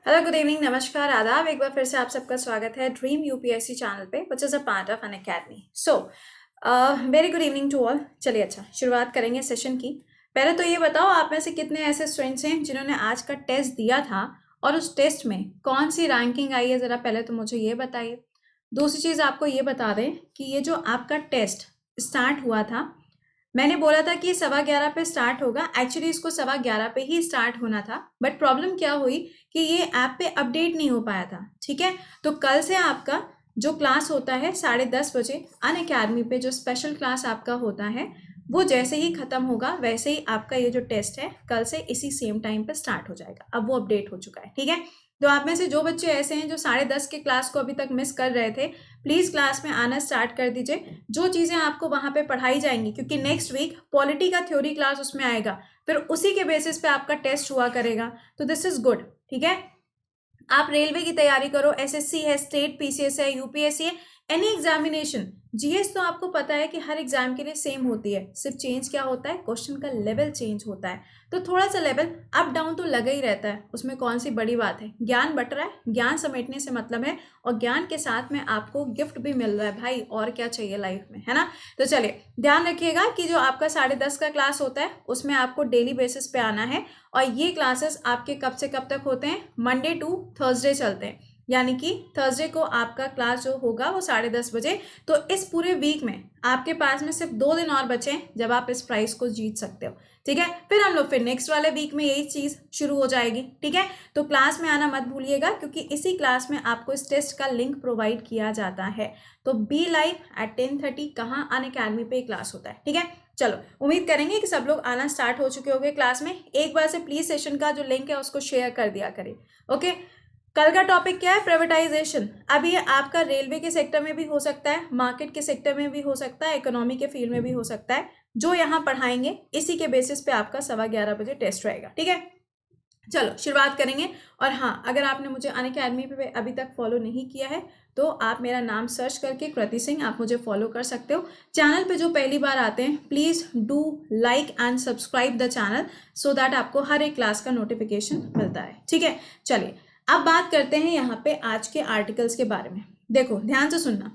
Hello, good evening, नमस्कार, आदाब। एक बार फिर से आप सबका स्वागत है ड्रीम यूपीएससी चैनल पे, which is a part of Unacademy. So very good evening to all. चलिए, अच्छा, शुरुआत करेंगे सेशन की। पहले तो ये बताओ, आप में से कितने ऐसे स्टूडेंट्स हैं जिन्होंने आज का टेस्ट दिया था और उस टेस्ट में कौन सी रैंकिंग आई है? ज़रा पहले तो मुझे ये बताइए। दूसरी चीज़ आपको ये बता दें कि ये जो आपका टेस्ट स्टार्ट हुआ था, मैंने बोला था कि 11:15 पे स्टार्ट होगा। एक्चुअली इसको 11:15 पे ही स्टार्ट होना था, बट प्रॉब्लम क्या हुई कि ये ऐप पे अपडेट नहीं हो पाया था। ठीक है, तो कल से आपका जो क्लास होता है 10:30 बजे अन अकेडमी पे, जो स्पेशल क्लास आपका होता है, वो जैसे ही खत्म होगा वैसे ही आपका ये जो टेस्ट है कल से इसी सेम टाइम पे स्टार्ट हो जाएगा। अब वो अपडेट हो चुका है। ठीक है, तो आप में से जो बच्चे ऐसे हैं जो 10:30 के क्लास को अभी तक मिस कर रहे थे, प्लीज क्लास में आना स्टार्ट कर दीजिए। जो चीजें आपको वहां पे पढ़ाई जाएंगी, क्योंकि नेक्स्ट वीक पॉलिटी का थ्योरी क्लास उसमें आएगा, फिर उसी के बेसिस पे आपका टेस्ट हुआ करेगा। तो दिस इज गुड। ठीक है, आप रेलवे की तैयारी करो, एसएससी है, स्टेट पीसीएस है, यूपीएससी है, एनी एग्जामिनेशन। जीएस तो आपको पता है कि हर एग्जाम के लिए सेम होती है, सिर्फ चेंज क्या होता है, क्वेश्चन का लेवल चेंज होता है। तो थोड़ा सा लेवल अप डाउन तो लगा ही रहता है, उसमें कौन सी बड़ी बात है। ज्ञान बट रहा है, ज्ञान समेटने से मतलब है, और ज्ञान के साथ में आपको गिफ्ट भी मिल रहा है भाई, और क्या चाहिए लाइफ में, है ना। तो चलिए, ध्यान रखिएगा कि जो आपका 10:30 का क्लास होता है उसमें आपको डेली बेसिस पे आना है, और ये क्लासेस आपके कब से कब तक होते हैं? मंडे टू थर्सडे चलते हैं, यानी कि थर्सडे को आपका क्लास जो होगा वो 10:30 बजे। तो इस पूरे वीक में आपके पास में सिर्फ 2 दिन और बचे हैं जब आप इस प्राइस को जीत सकते हो। ठीक है, फिर हम लोग फिर नेक्स्ट वाले वीक में यही चीज शुरू हो जाएगी। ठीक है, तो क्लास में आना मत भूलिएगा, क्योंकि इसी क्लास में आपको इस टेस्ट का लिंक प्रोवाइड किया जाता है। तो बी लाइव एट 10:30 कहाँ? अन अकेडमी पे क्लास होता है। ठीक है, चलो, उम्मीद करेंगे कि सब लोग आना स्टार्ट हो चुके होंगे क्लास में। एक बार से प्लीज सेशन का जो लिंक है उसको शेयर कर दिया करें। ओके, कल का टॉपिक क्या है? प्राइवेटाइजेशन। अब ये आपका रेलवे के सेक्टर में भी हो सकता है, मार्केट के सेक्टर में भी हो सकता है, इकोनॉमी के फील्ड में भी हो सकता है। जो यहाँ पढ़ाएंगे इसी के बेसिस पे आपका 11:15 बजे टेस्ट रहेगा। ठीक है, चलो शुरुआत करेंगे। और हाँ, अगर आपने मुझे अन अकेडमी पे अभी तक फॉलो नहीं किया है तो आप मेरा नाम सर्च करके कृति सिंह आप मुझे फॉलो कर सकते हो। चैनल पे जो पहली बार आते हैं, please do like and subscribe the channel, so that आपको हर एक क्लास का नोटिफिकेशन मिलता है। ठीक है, चलिए अब बात करते हैं यहाँ पे आज के आर्टिकल्स के बारे में। देखो, ध्यान से सुनना।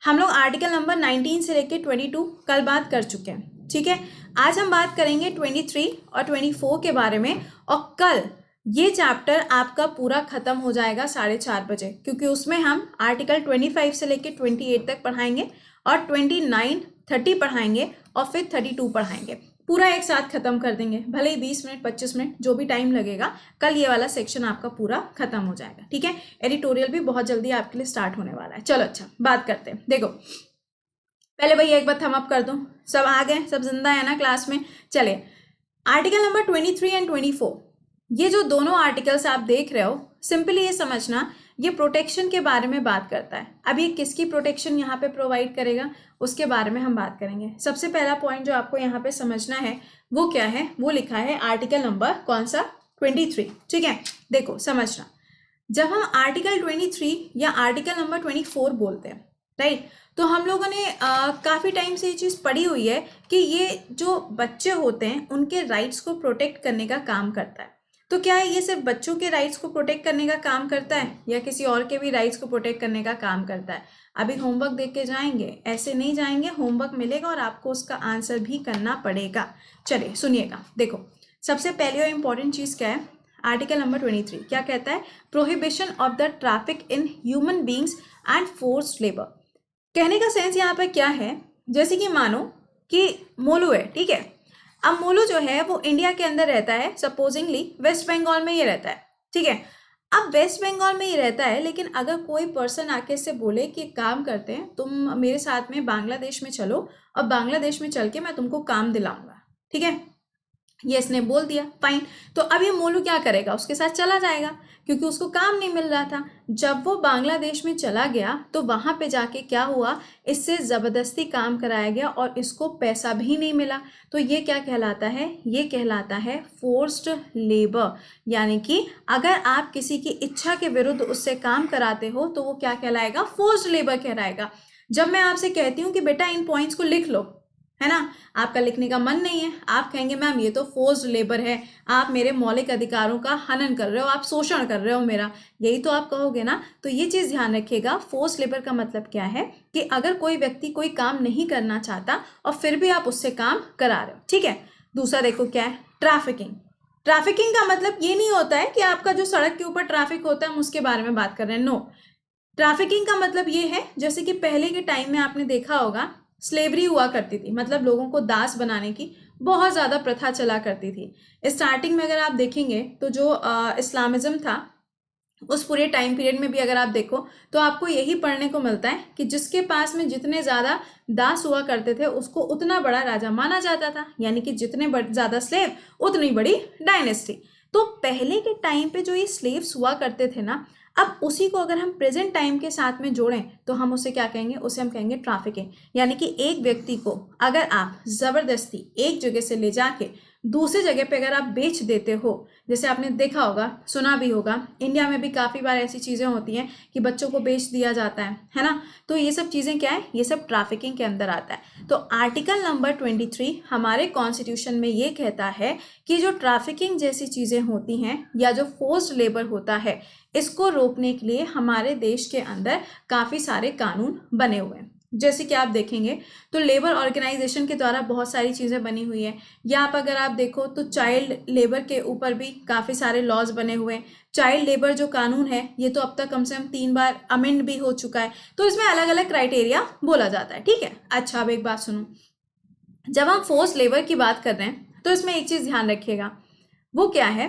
हम लोग आर्टिकल नंबर 19 से लेके 22 कल बात कर चुके हैं। ठीक है, आज हम बात करेंगे 23 और 24 के बारे में, और कल ये चैप्टर आपका पूरा खत्म हो जाएगा 4:30 बजे, क्योंकि उसमें हम आर्टिकल 25 से लेके 28 तक पढ़ाएंगे, और 29, 30 पढ़ाएंगे, और फिर 32 पढ़ाएंगे। पूरा एक साथ खत्म कर देंगे, भले ही 20 मिनट 25 मिनट जो भी टाइम लगेगा, कल ये वाला सेक्शन आपका पूरा खत्म हो जाएगा। ठीक है, एडिटोरियल भी बहुत जल्दी आपके लिए स्टार्ट होने वाला है। चलो अच्छा, बात करते हैं। देखो, पहले भैया एक बार थम अप कर दूं, सब आ गए, सब जिंदा है ना क्लास में? चलिए, आर्टिकल नंबर 23 एंड 24, ये जो दोनों आर्टिकल्स आप देख रहे हो, सिंपली ये समझना, ये प्रोटेक्शन के बारे में बात करता है। अब ये किसकी प्रोटेक्शन यहाँ पे प्रोवाइड करेगा उसके बारे में हम बात करेंगे। सबसे पहला पॉइंट जो आपको यहाँ पे समझना है वो क्या है? वो लिखा है आर्टिकल नंबर कौन सा? 23। ठीक है, देखो समझना, जब हम आर्टिकल 23 या आर्टिकल नंबर 24 बोलते हैं, राइट, तो हम लोगों ने काफ़ी टाइम से ये चीज़ पढ़ी हुई है कि ये जो बच्चे होते हैं उनके राइट्स को प्रोटेक्ट करने का काम करता है। तो क्या है, ये सिर्फ बच्चों के राइट्स को प्रोटेक्ट करने का काम करता है या किसी और के भी राइट्स को प्रोटेक्ट करने का काम करता है? अभी होमवर्क देख के जाएंगे, ऐसे नहीं जाएंगे, होमवर्क मिलेगा और आपको उसका आंसर भी करना पड़ेगा। चलिए सुनिएगा, देखो, सबसे पहली और इम्पॉर्टेंट चीज़ क्या है? आर्टिकल नंबर 23 क्या कहता है? Prohibition of the traffic in human beings and forced labour. कहने का सेंस यहाँ पर क्या है? जैसे कि मानो कि मोलू है, ठीक है। अब मोलू जो है वो इंडिया के अंदर रहता है, सपोजिंगली वेस्ट बंगाल में ये रहता है, ठीक है। अब वेस्ट बंगाल में ही रहता है, लेकिन अगर कोई पर्सन आके से बोले कि काम करते हैं, तुम मेरे साथ में बांग्लादेश में चलो और बांग्लादेश में चल के मैं तुमको काम दिलाऊंगा, ठीक है, ये इसने बोल दिया, फाइन। तो अब ये मोलू क्या करेगा? उसके साथ चला जाएगा, क्योंकि उसको काम नहीं मिल रहा था। जब वो बांग्लादेश में चला गया तो वहां पे जाके क्या हुआ, इससे जबरदस्ती काम कराया गया और इसको पैसा भी नहीं मिला। तो ये क्या कहलाता है? ये कहलाता है फोर्स्ड लेबर। यानी कि अगर आप किसी की इच्छा के विरुद्ध उससे काम कराते हो तो वो क्या कहलाएगा? फोर्स्ड लेबर कहलाएगा। जब मैं आपसे कहती हूँ कि बेटा इन पॉइंट्स को लिख लो, है ना। आपका लिखने का मन नहीं है, आप कहेंगे मैम ये तो फोर्स्ड लेबर है, आप मेरे मौलिक अधिकारों का हनन कर रहे हो, आप शोषण कर रहे हो मेरा, यही तो आप कहोगे ना। तो ये चीज ध्यान रखिएगा, फोर्स्ड लेबर का मतलब क्या है कि अगर कोई व्यक्ति कोई काम नहीं करना चाहता और फिर भी आप उससे काम करा रहे हो, ठीक है। दूसरा देखो क्या है, ट्रैफिकिंग। ट्रैफिकिंग का मतलब ये नहीं होता है कि आपका जो सड़क के ऊपर ट्रैफिक होता है हम उसके बारे में बात कर रहे हैं, नो। ट्रैफिकिंग का मतलब ये है, जैसे कि पहले के टाइम में आपने देखा होगा स्लेवरी हुआ करती थी, मतलब लोगों को दास बनाने की बहुत ज़्यादा प्रथा चला करती थी। स्टार्टिंग में अगर आप देखेंगे तो जो इस्लामिज्म था उस पूरे टाइम पीरियड में भी अगर आप देखो तो आपको यही पढ़ने को मिलता है कि जिसके पास में जितने ज़्यादा दास हुआ करते थे उसको उतना बड़ा राजा माना जाता था, यानी कि जितने ज़्यादा स्लेव उतनी बड़ी डायनेस्टी। तो पहले के टाइम पे जो ये स्लेव्स हुआ करते थे ना, अब उसी को अगर हम प्रेजेंट टाइम के साथ में जोड़ें तो हम उसे क्या कहेंगे, उसे हम कहेंगे ट्रैफिकिंग। यानी कि एक व्यक्ति को अगर आप ज़बरदस्ती एक जगह से ले जाके दूसरी जगह पे अगर आप बेच देते हो, जैसे आपने देखा होगा, सुना भी होगा, इंडिया में भी काफ़ी बार ऐसी चीज़ें होती हैं कि बच्चों को बेच दिया जाता है ना। तो ये सब चीज़ें क्या है, ये सब ट्रैफिकिंग के अंदर आता है। तो आर्टिकल नंबर 23 हमारे कॉन्स्टिट्यूशन में ये कहता है कि जो ट्रैफिकिंग जैसी चीज़ें होती हैं या जो फोर्स्ड लेबर होता है, इसको रोकने के लिए हमारे देश के अंदर काफ़ी सारे कानून बने हुए हैं। जैसे कि आप देखेंगे तो लेबर ऑर्गेनाइजेशन के द्वारा बहुत सारी चीज़ें बनी हुई हैं, या आप अगर आप देखो तो चाइल्ड लेबर के ऊपर भी काफ़ी सारे लॉज बने हुए हैं। चाइल्ड लेबर जो कानून है ये तो अब तक कम से कम 3 बार अमेंड भी हो चुका है, तो इसमें अलग अलग क्राइटेरिया बोला जाता है, ठीक है। अच्छा, अब एक बात सुनो, जब हम फोर्स लेबर की बात कर रहे हैं तो इसमें एक चीज़ ध्यान रखिएगा, वो क्या है,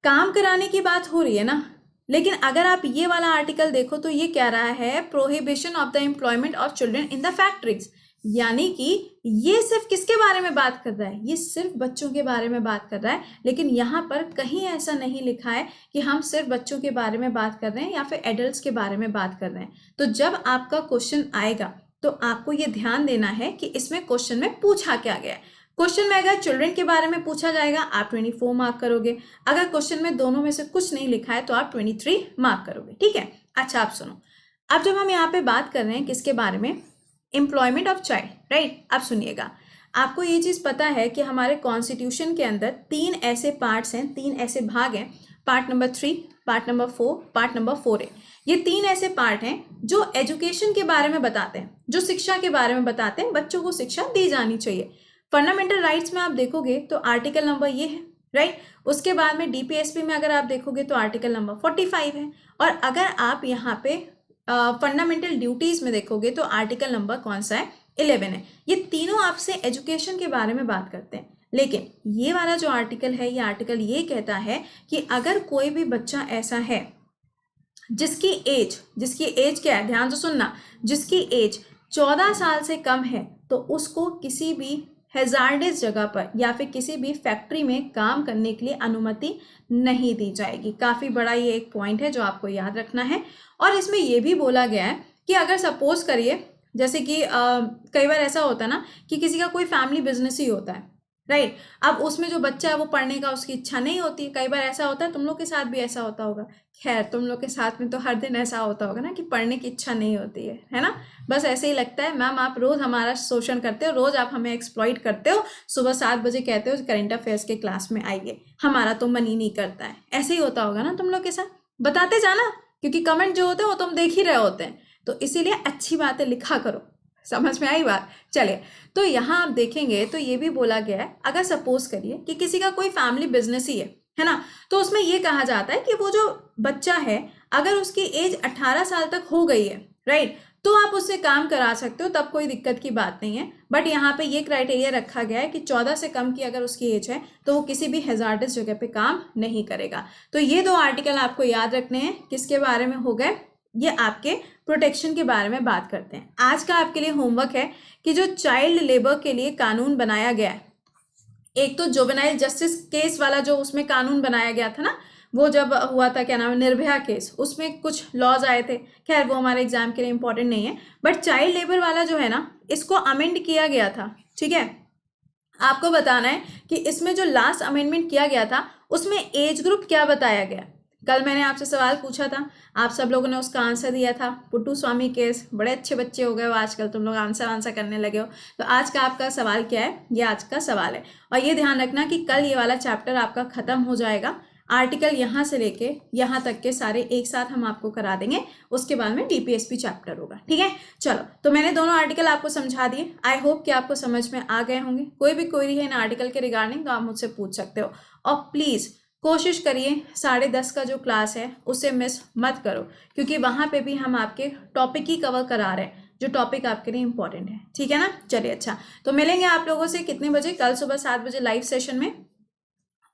काम कराने की बात हो रही है ना, लेकिन अगर आप ये वाला आर्टिकल देखो तो ये कह रहा है prohibition of the employment of children in the factories. यानी कि ये सिर्फ किसके बारे में बात कर रहा है, ये सिर्फ बच्चों के बारे में बात कर रहा है। लेकिन यहाँ पर कहीं ऐसा नहीं लिखा है कि हम सिर्फ बच्चों के बारे में बात कर रहे हैं या फिर एडल्ट्स के बारे में बात कर रहे हैं। तो जब आपका क्वेश्चन आएगा तो आपको ये ध्यान देना है कि इसमें क्वेश्चन में पूछा क्या गया है। क्वेश्चन में अगर चिल्ड्रन के बारे में पूछा जाएगा आप 24 मार्क करोगे, अगर क्वेश्चन में दोनों में से कुछ नहीं लिखा है तो आप 23 मार्क करोगे, ठीक है। अच्छा, आप सुनो, अब जब हम यहाँ पे बात कर रहे हैं किसके बारे में, एम्प्लॉयमेंट ऑफ चाइल्ड, राइट। अब सुनिएगा, आपको ये चीज़ पता है कि हमारे कॉन्स्टिट्यूशन के अंदर 3 ऐसे पार्ट्स हैं, 3 ऐसे भाग हैं, part number 3, part number 4, part number 4A। ये 3 ऐसे पार्ट हैं जो एजुकेशन के बारे में बताते हैं, जो शिक्षा के बारे में बताते हैं, बच्चों को शिक्षा दी जानी चाहिए। फंडामेंटल राइट्स में आप देखोगे तो आर्टिकल नंबर ये है, राइट। उसके बाद में डीपीएसपी में अगर आप देखोगे तो आर्टिकल नंबर 45 है, और अगर आप यहाँ पे फंडामेंटल ड्यूटीज में देखोगे तो आर्टिकल नंबर कौन सा है, 11 है। ये तीनों आपसे एजुकेशन के बारे में बात करते हैं। लेकिन ये वाला जो आर्टिकल है, ये आर्टिकल ये कहता है कि अगर कोई भी बच्चा ऐसा है जिसकी एज क्या है, ध्यान से सुनना, जिसकी एज 14 साल से कम है तो उसको किसी भी हैजार्डस जगह पर या फिर किसी भी फैक्ट्री में काम करने के लिए अनुमति नहीं दी जाएगी। काफ़ी बड़ा ये एक पॉइंट है जो आपको याद रखना है। और इसमें ये भी बोला गया है कि अगर सपोज करिए, जैसे कि कई बार ऐसा होता है ना कि किसी का कोई फैमिली बिजनेस ही होता है, राइट। अब उसमें जो बच्चा है वो पढ़ने का उसकी इच्छा नहीं होती है, कई बार ऐसा होता है, तुम लोग के साथ भी ऐसा होता होगा। खैर, तुम लोग के साथ में तो हर दिन ऐसा होता होगा ना कि पढ़ने की इच्छा नहीं होती है ना। बस ऐसे ही लगता है मैम आप रोज हमारा शोषण करते हो, रोज आप हमें एक्सप्लॉइट करते हो, सुबह 7 बजे कहते हो करंट अफेयर्स के क्लास में आइए, हमारा तो मन ही नहीं करता है। ऐसे ही होता होगा ना तुम लोग के साथ, बताते जाना, क्योंकि कमेंट जो होते हैं वो तुम देख ही रहे होते हैं, तो इसीलिए अच्छी बातें लिखा करो। समझ में आई बात? चलिए, तो यहाँ आप देखेंगे तो ये भी बोला गया है, अगर सपोज करिए कि किसी का कोई फैमिली बिजनेस ही है ना, तो उसमें ये कहा जाता है कि वो जो बच्चा है अगर उसकी एज 18 साल तक हो गई है, राइट, तो आप उससे काम करा सकते हो, तब कोई दिक्कत की बात नहीं है। बट यहाँ पे ये क्राइटेरिया रखा गया है कि 14 से कम की अगर उसकी एज है तो वो किसी भी हैजार्डस जगह पे काम नहीं करेगा। तो ये 2 आर्टिकल आपको याद रखने हैं। किसके बारे में हो गए, ये आपके प्रोटेक्शन के बारे में बात करते हैं। आज का आपके लिए होमवर्क है कि जो चाइल्ड लेबर के लिए कानून बनाया गया है, एक तो जुवेनाइल जस्टिस केस वाला जो उसमें कानून बनाया गया था ना, वो जब हुआ था, क्या नाम है, निर्भया केस, उसमें कुछ लॉज आए थे, खैर वो हमारे एग्जाम के लिए इंपॉर्टेंट नहीं है। बट चाइल्ड लेबर वाला जो है ना, इसको अमेंड किया गया था, ठीक है। आपको बताना है कि इसमें जो लास्ट अमेंडमेंट किया गया था उसमें एज ग्रुप क्या बताया गया, कल मैंने आपसे सवाल पूछा था, आप सब लोगों ने उसका आंसर दिया था, पुट्टू स्वामी केस। बड़े अच्छे बच्चे हो गए हो आजकल, तुम लोग आंसर करने लगे हो। तो आज का आपका सवाल क्या है, ये आज का सवाल है। और ये ध्यान रखना कि कल ये वाला चैप्टर आपका खत्म हो जाएगा। आर्टिकल यहाँ से लेके यहाँ तक के सारे एक साथ हम आपको करा देंगे, उसके बाद में डीपीएसपी चैप्टर होगा, ठीक है। चलो, तो मैंने दोनों आर्टिकल आपको समझा दिए। आई होप कि आपको समझ में आ गए होंगे। कोई भी क्वेरी है इन आर्टिकल के रिगार्डिंग तो आप मुझसे पूछ सकते हो। और प्लीज़ कोशिश करिए 10:30 का जो क्लास है उसे मिस मत करो, क्योंकि वहाँ पे भी हम आपके टॉपिक ही कवर करा रहे हैं जो टॉपिक आपके लिए इंपॉर्टेंट है, ठीक है ना। चलिए, अच्छा, तो मिलेंगे आप लोगों से कितने बजे, कल सुबह 7 बजे लाइव सेशन में।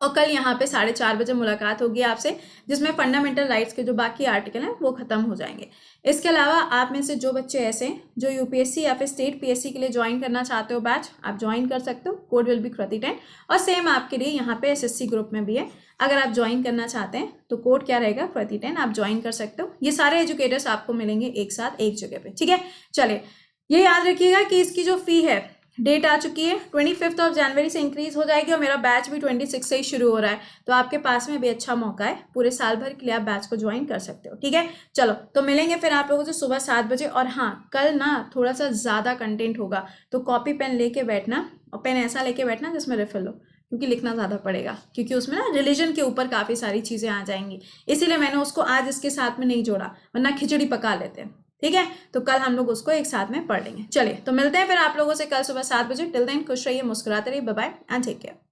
और कल यहाँ पे 4:30 बजे मुलाकात होगी आपसे, जिसमें फंडामेंटल राइट्स के जो बाकी आर्टिकल हैं वो खत्म हो जाएंगे। इसके अलावा आप में से जो बच्चे ऐसे हैं जो यूपीएससी या फिर स्टेट पीएससी के लिए ज्वाइन करना चाहते हो बैच, आप ज्वाइन कर सकते हो। कोड विल बी कृति10। और सेम आपके लिए यहाँ पे एसएससी ग्रुप में भी है। अगर आप ज्वाइन करना चाहते हैं तो कोड क्या रहेगा, कृति10, आप ज्वाइन कर सकते हो। ये सारे एजुकेटर्स आपको मिलेंगे एक साथ एक जगह पे, ठीक है। चलिए, ये याद रखिएगा कि इसकी जो फी है, डेट आ चुकी है, 25 जनवरी से इंक्रीज हो जाएगी। और मेरा बैच भी 26 से ही शुरू हो रहा है, तो आपके पास में भी अच्छा मौका है, पूरे साल भर के लिए आप बैच को ज्वाइन कर सकते हो, ठीक है। चलो, तो मिलेंगे फिर आप लोगों से सुबह 7 बजे। और हाँ, कल ना थोड़ा सा ज़्यादा कंटेंट होगा, तो कॉपी पेन लेके बैठना, और पेन ऐसा लेके बैठना जिसमें रिफिल हो, क्योंकि लिखना ज़्यादा पड़ेगा, क्योंकि उसमें ना रिलीजन के ऊपर काफ़ी सारी चीज़ें आ जाएंगी। इसीलिए मैंने उसको आज इसके साथ में नहीं जोड़ा, वरना खिचड़ी पका लेते हैं, ठीक है। तो कल हम लोग उसको एक साथ में पढ़ लेंगे। चलिए, तो मिलते हैं फिर आप लोगों से कल सुबह 7 बजे। टिल देन खुश रहिए, मुस्कुराते रहिए। Bye bye and take care.